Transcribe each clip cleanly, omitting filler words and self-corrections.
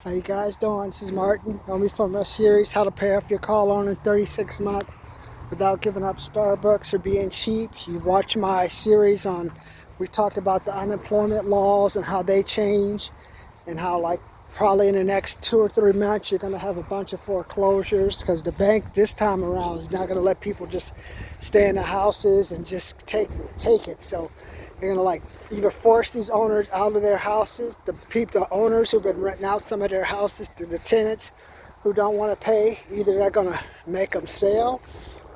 How you guys doing? This is Martin. Know me from a series, How to Pay Off Your Car Loan in 36 months Without Giving Up Starbucks or Being Cheap. You've watched my series on, we talked about the unemployment laws and how they change, and how like probably in the next 2 or 3 months you're going to have a bunch of foreclosures because the bank this time around is not going to let people just stay in the houses and just take it. So they're gonna like either force these owners out of their houses, the owners who've been renting out some of their houses to the tenants who don't want to pay. Either they're gonna make them sell,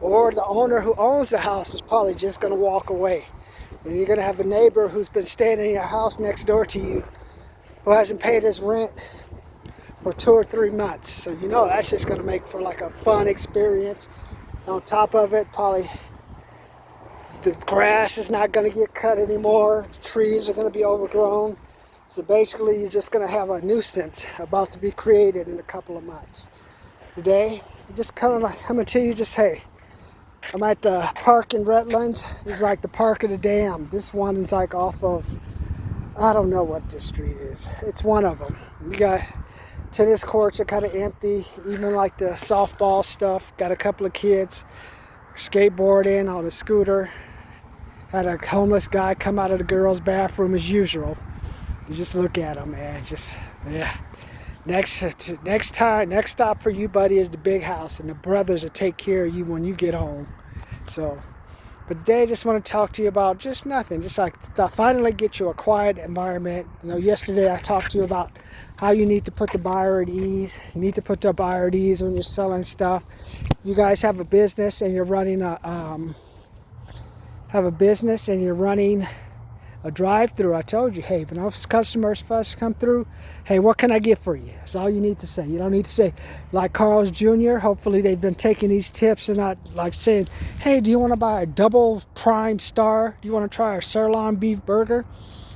or the owner who owns the house is probably just gonna walk away. And you're gonna have a neighbor who's been staying in your house next door to you who hasn't paid his rent for 2 or 3 months. So you know that's just gonna make for like a fun experience. On top of it, probably the grass is not going to get cut anymore. The trees are going to be overgrown. So basically, you're just going to have a nuisance about to be created in a couple of months. Today, I'm just coming to you just, hey, I'm at the park in Redlands. It's like the Park of the Dam. This one is like off of, I don't know what this street is. It's one of them. You got tennis courts are kind of empty. Even like the softball stuff. Got a couple of kids skateboarding on a scooter. Had a homeless guy come out of the girls' bathroom as usual. You just look at him, man. Just, yeah. Next stop for you, buddy, is the big house, and the brothers will take care of you when you get home. So, but today I just want to talk to you about just nothing. Just like to finally get you a quiet environment. You know, yesterday I talked to you about how you need to put the buyer at ease. You need to put the buyer at ease when you're selling stuff. If you guys have a business and you're running a drive-through, I told you, hey, when those customers first come through, hey, what can I get for you? That's all you need to say. You don't need to say, like Carl's Jr., hopefully they've been taking these tips and not like saying, hey, do you want to buy a double prime star? Do you want to try a sirloin beef burger?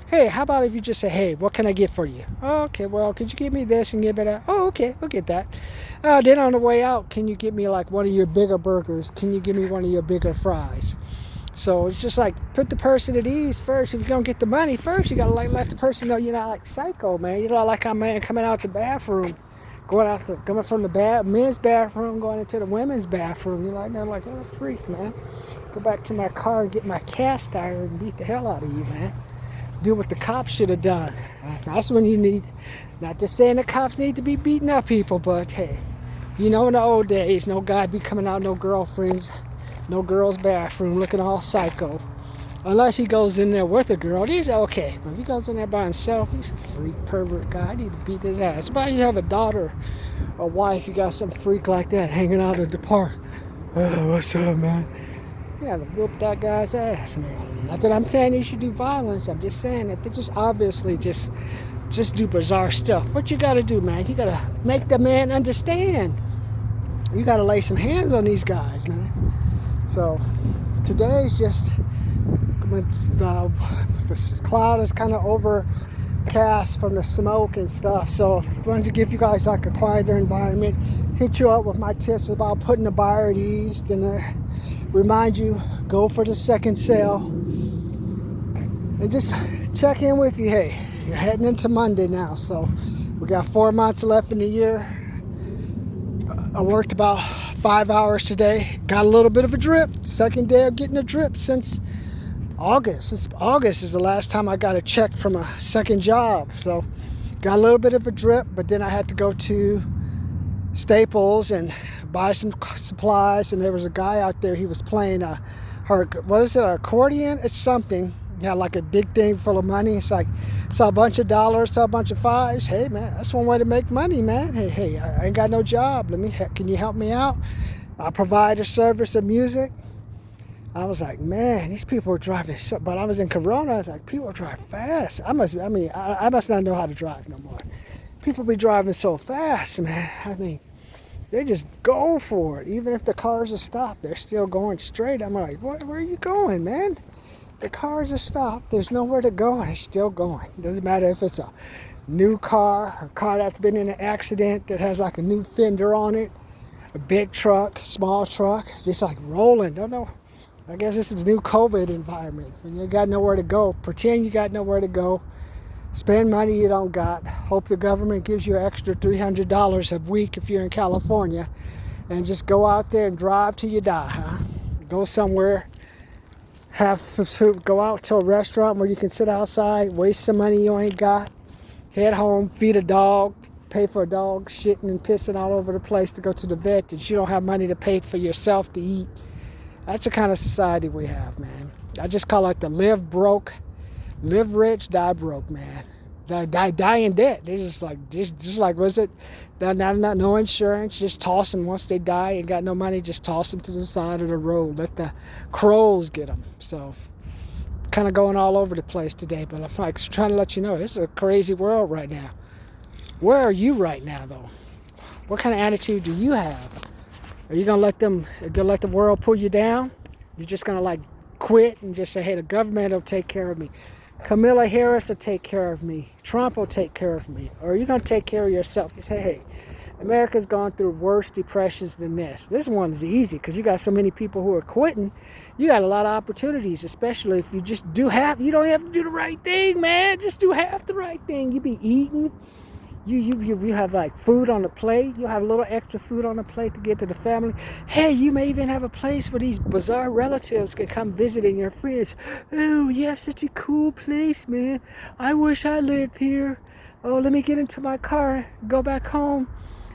Hey, how about if you just say, hey, what can I get for you? Oh, okay, well, could you give me this and give me that? Oh, okay, we'll get that. Then on the way out, can you get me like one of your bigger burgers? Can you give me one of your bigger fries? So it's just like put the person at ease first. If you're gonna get the money first, you gotta like let the person know you're not like psycho, man. You're not like a man coming out the bathroom, coming from the men's bathroom, going into the women's bathroom. You're like, they're like, what a freak, man. Go back to my car and get my cast iron and beat the hell out of you, man. Do what the cops should have done. That's when you need. Not just saying the cops need to be beating up people, but hey, you know, in the old days, no guy be coming out, no girlfriends. No girl's bathroom looking all psycho. Unless he goes in there with a girl, he's okay. But if he goes in there by himself, he's a freak, pervert guy. I need to beat his ass. But you have a daughter or wife, you got some freak like that hanging out at the park. Oh, what's up, man? You gotta whoop that guy's ass, man. Not that I'm saying you should do violence. I'm just saying that they just obviously just do bizarre stuff. What you gotta do, man? You gotta make the man understand. You gotta lay some hands on these guys, man. So today's just the cloud is kind of overcast from the smoke and stuff. So I wanted to give you guys like a quieter environment. Hit you up with my tips about putting the buyer at ease. Then remind you, go for the second sale. And just check in with you. Hey, you're heading into Monday now. So we got 4 months left in the year. I worked about 5 hours today. Got a little bit of a drip. Second day of getting a drip since August. Since August is the last time I got a check from a second job. So got a little bit of a drip, but then I had to go to Staples and buy some supplies. And there was a guy out there. He was playing what is it? An accordion? It's something. Yeah, like a big thing full of money. It's like, saw a bunch of dollars, saw a bunch of fives. Hey, man, that's one way to make money, man. Hey, I ain't got no job. Can you help me out? I provide a service of music. I was like, man, these people are driving. But I was in Corona. I was like, people drive fast. I must not know how to drive no more. People be driving so fast, man. I mean, they just go for it. Even if the cars are stopped, they're still going straight. I'm like, where are you going, man? The cars are stopped. There's nowhere to go, and it's still going. It doesn't matter if it's a new car, a car that's been in an accident that has like a new fender on it, a big truck, small truck, just like rolling. Don't know. I guess this is a new COVID environment. When you got nowhere to go, pretend you got nowhere to go. Spend money you don't got. Hope the government gives you an extra $300 a week if you're in California. And just go out there and drive till you die, huh? Go somewhere, have food, go out to a restaurant where you can sit outside, waste some money you ain't got, head home, feed a dog, pay for a dog shitting and pissing all over the place to go to the vet that you don't have money to pay for yourself to eat. That's the kind of society we have, man. I just call it the live broke, live rich, die broke, man. Die in debt. They're just like, was it? Not no insurance. Just toss them once they die and got no money. Just toss them to the side of the road. Let the crows get them. So, kind of going all over the place today. But I'm like trying to let you know this is a crazy world right now. Where are you right now, though? What kind of attitude do you have? Are you gonna let the world pull you down? You're just gonna like quit and just say, hey, the government will take care of me. Kamala Harris will take care of me. Trump will take care of me. Or are you going to take care of yourself? You say, hey, America's gone through worse depressions than this. This one is easy because you got so many people who are quitting. You got a lot of opportunities, especially if you just you don't have to do the right thing, man. Just do half the right thing. You be eating. You have like food on the plate. You have a little extra food on the plate to get to the family. Hey, you may even have a place where these bizarre relatives can come visit and your friends. Oh, you have such a cool place, man. I wish I lived here. Oh, let me get into my car, go back home,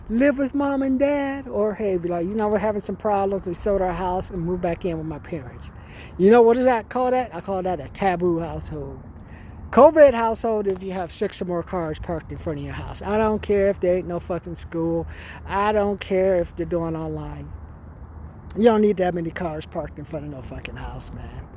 live with mom and dad. Or hey, be like, we're having some problems. We sold our house and moved back in with my parents. You know what does that call that? I call that a taboo household. COVID household if you have 6 or more cars parked in front of your house. I don't care if there ain't no fucking school. I don't care if they're doing online. You don't need that many cars parked in front of no fucking house, man.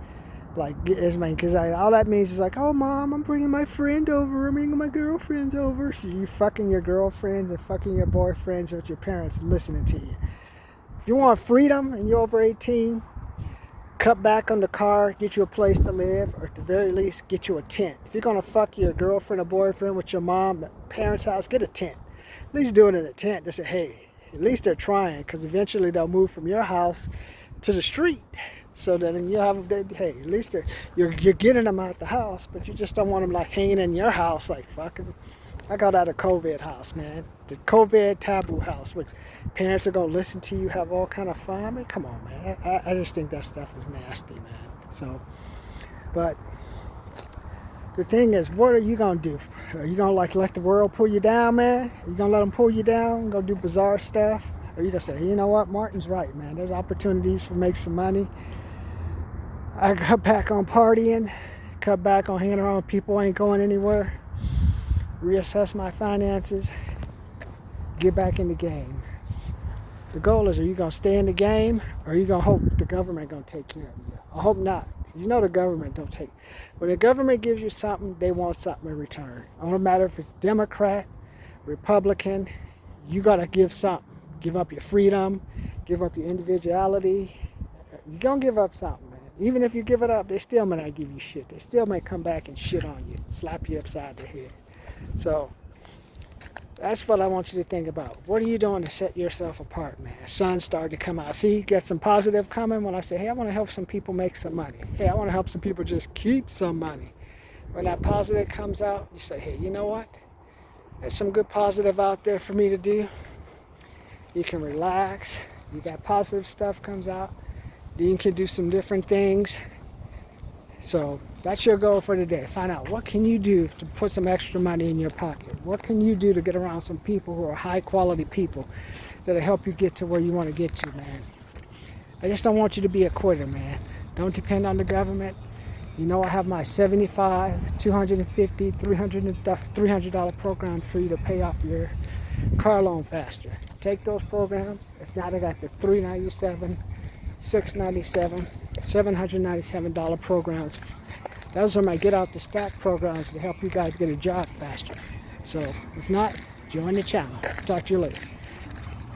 Like, because all that means is like, oh, mom, I'm bringing my friend over. I'm bringing my girlfriends over. So you fucking your girlfriends and fucking your boyfriends with your parents listening to you. If you want freedom and you're over 18, cut back on the car, get you a place to live, or at the very least, get you a tent. If you're going to fuck your girlfriend or boyfriend with your mom, parents' house, get a tent. At least do it in a tent. They say, hey, at least they're trying, because eventually they'll move from your house to the street. So that you have, hey, at least you're getting them out the house, but you just don't want them like hanging in your house like fucking. I got out of COVID house, man. The COVID taboo house, which parents are gonna listen to you, have all kind of fun. I mean, come on, man. I just think that stuff is nasty, man. So, but the thing is, what are you gonna do? Are you gonna like let the world pull you down, man? Are you gonna let them pull you down? Go do bizarre stuff? Or are you gonna say, hey, you know what, Martin's right, man. There's opportunities for make some money. I cut back on partying, cut back on hanging around with people who ain't going anywhere. Reassess my finances, get back in the game. The goal is, are you going to stay in the game, or are you going to hope the government going to take care of you? I hope not. You know the government don't take. When the government gives you something, they want something in return. It don't matter if it's Democrat, Republican, you got to give something. Give up your freedom, give up your individuality. You're going to give up something, man. Even if you give it up, they still may not give you shit. They still may come back and shit on you, slap you upside the head. So that's what I want you to think about. What are you doing to set yourself apart, man? The sun's starting to come out. See, get some positive coming when I say, hey, I want to help some people make some money. Hey, I want to help some people just keep some money. When that positive comes out, you say, hey, you know what? There's some good positive out there for me to do. You can relax. You got positive stuff comes out. You can do some different things. So that's your goal for today. Find out what can you do to put some extra money in your pocket. What can you do to get around some people who are high quality people that'll help you get to where you want to get to, man. I just don't want you to be a quitter, man. Don't depend on the government. You know I have my $75, $250, $300 program for you to pay off your car loan faster. Take those programs. If not, I got the $397, $697, $797 programs. Those are my get out the stack programs to help you guys get a job faster. So if not, join the channel. Talk to you later.